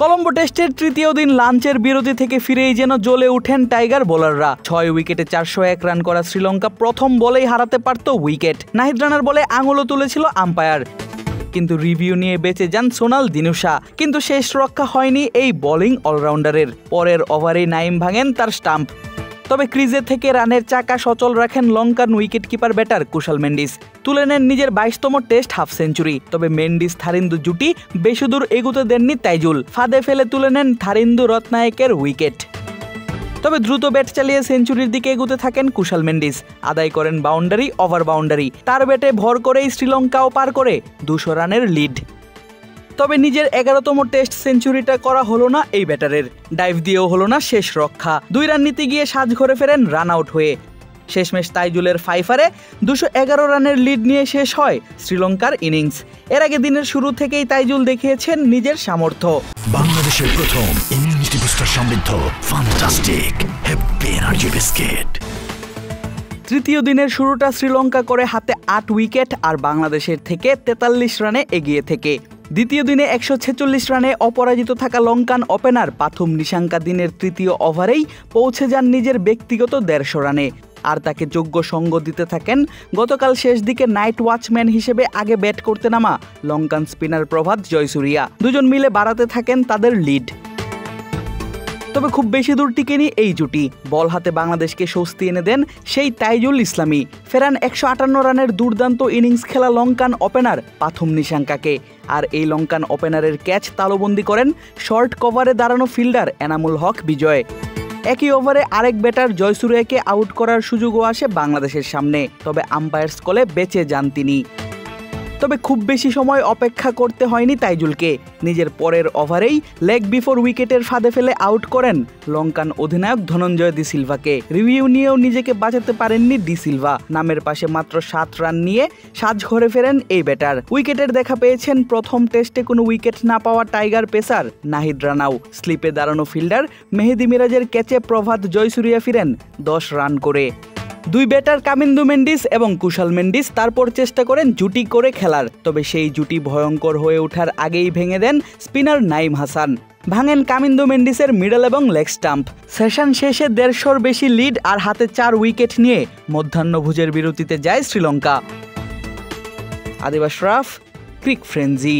কলম্বো টেস্টের তৃতীয় দিন লাঞ্চের বিরতি থেকে ফিরেই যেন জ্বলে উঠেন টাইগার বোলাররা। 6 উইকেটে 401 রান করা শ্রীলঙ্কা প্রথম বলেই হারাতে পারত উইকেট। নাহিদ রানার বলে আঙুলও তুলেছিল আম্পায়ার, কিন্তু রিভিউ নিয়ে বেঁচে যান সোনাল দিনুশা। কিন্তু শেষ রক্ষা হয়নি এই বোলিং অলরাউন্ডারের। পরের ওভারেই নাইম ভাঙেন তার স্টাম্প। তবে ক্রিজে থেকে রানের চাকা সচল রাখেন Lankan wicket keeper batter Kushal Mendis. তুলে নেন নিজের 22তম টেস্ট হাফ সেঞ্চুরি। তবে মেন্ডিস থারিন্দু জুটি বেশিদূর এগুতে দেননি তাইজুল। ফাঁদে ফেলে তুলে নেন থারিন্দু রত্নায়েকের উইকেট। তবে দ্রুত ব্যাট চালিয়ে সেঞ্চুরির দিকে এগুতে থাকেন কুশাল মেন্ডিস। আদায় করেন বাউন্ডারি ওভার বাউন্ডারি। তার ব্যাটে ভর করেই শ্রীলঙ্কাও পার করে 200 রানের লিড। তবে নিজের 11তম টেস্ট সেঞ্চুরিটা করা হলো না এই ব্যাটারের। ডাইভ দিয়েও হলো না শেষ রক্ষা। 2 রান নিতে গিয়ে সাজ ঘরে ফেরেন রান আউট হয়ে। শেষমেশ তাইজুলের ফাইফারে 211 রানের লিড নিয়ে শেষ হয় শ্রীলঙ্কার ইনিংস। এর আগে দিনের শুরু থেকেই তাইজুল দেখিয়েছেন নিজের সামর্থ্য। বাংলাদেশের প্রথম ইমিউনিটি বুস্টার সমৃদ্ধ ফ্যান্টাস্টিক হ্যাপি এনার্জি বিস্কিট। তৃতীয় দিনের শুরুটা শ্রীলঙ্কা করে হাতে 8 উইকেট আর বাংলাদেশের থেকে 43 রানে এগিয়ে থেকে। দ্বিতীয় দিনে 146 রানে অপরাজিত থাকা লঙ্কান ওপেনার পাথুম নিশাঙ্কা দিনের তৃতীয় ওভারেই পৌঁছে যান নিজের ব্যক্তিগত 150 রানে। আর তাকে যোগ্য সঙ্গ দিতে থাকেন গতকাল শেষ দিকে নাইট ওয়াচম্যান হিসেবে আগে ব্যাট করতে নামা লঙ্কান স্পিনার প্রভাত জয়সুরিয়া। দুজন মিলে বাড়াতে থাকেন তাদের লিড। তবে খুব বেশি দূর টিকেনি এই জুটি। বল হাতে বাংলাদেশকে স্বস্তি এনে দেন সেই তাইজুল ইসলামী। ফেরান 158 রানের দুর্দান্ত ইনিংস খেলা লঙ্কান ওপেনার পাথুম নিশাঙ্কাকে। আর এই লঙ্কান ওপেনারের ক্যাচ তালুবন্দি করেন শর্ট কভারে দাঁড়ানো ফিল্ডার এনামুল হক বিজয়। একই ওভারে আরেক ব্যাটার জয়সুরিয়াকে আউট করার সুযোগও আসে বাংলাদেশের সামনে। তবে আম্পায়ার্স কলে বেঁচে যান তিনি। তবে খুব বেশি সময় অপেক্ষা করতে হয়নি তাইজুলকে। নিজের পরের ওভারেই লেগ বিফোর উইকেটের ফাঁদে ফেলে আউট করেন লঙ্কান অধিনায়ক ধনঞ্জয় ডি সিলভাকে। রিভিউ নিয়েও নিজেকে বাঁচাতে পারেননি ডি সিলভা। নামের পাশে মাত্র 7 রান নিয়ে সাজ ঘরে ফেরেন এই ব্যাটার। উইকেটের দেখা পেয়েছেন প্রথম টেস্টে কোনো উইকেট না পাওয়া টাইগার পেসার নাহিদ রানাও। স্লিপে দাঁড়ানো ফিল্ডার মেহেদি মিরাজের ক্যাচে প্রভাত জয়সুরিয়া ফিরেন 10 রান করে। 2 ব্যাটার কামিন্দু মেন্ডিস এবং কুশাল মেন্ডিস তারপর চেষ্টা করেন জুটি করে খেলার। তবে সেই জুটি ভয়ঙ্কর হয়ে ওঠার আগেই ভেঙে দেন স্পিনার নাইম হাসান। ভাঙেন কামিন্দু মেন্ডিসের মিডল এবং লেগ স্টাম্প। সেশন শেষে 150-র বেশি লিড আর হাতে 4 উইকেট নিয়ে মধ্যাহ্নভোজের বিরতিতে যায় শ্রীলঙ্কা। আদিব আশরাফ, ক্রিক ফ্রেঞ্জি।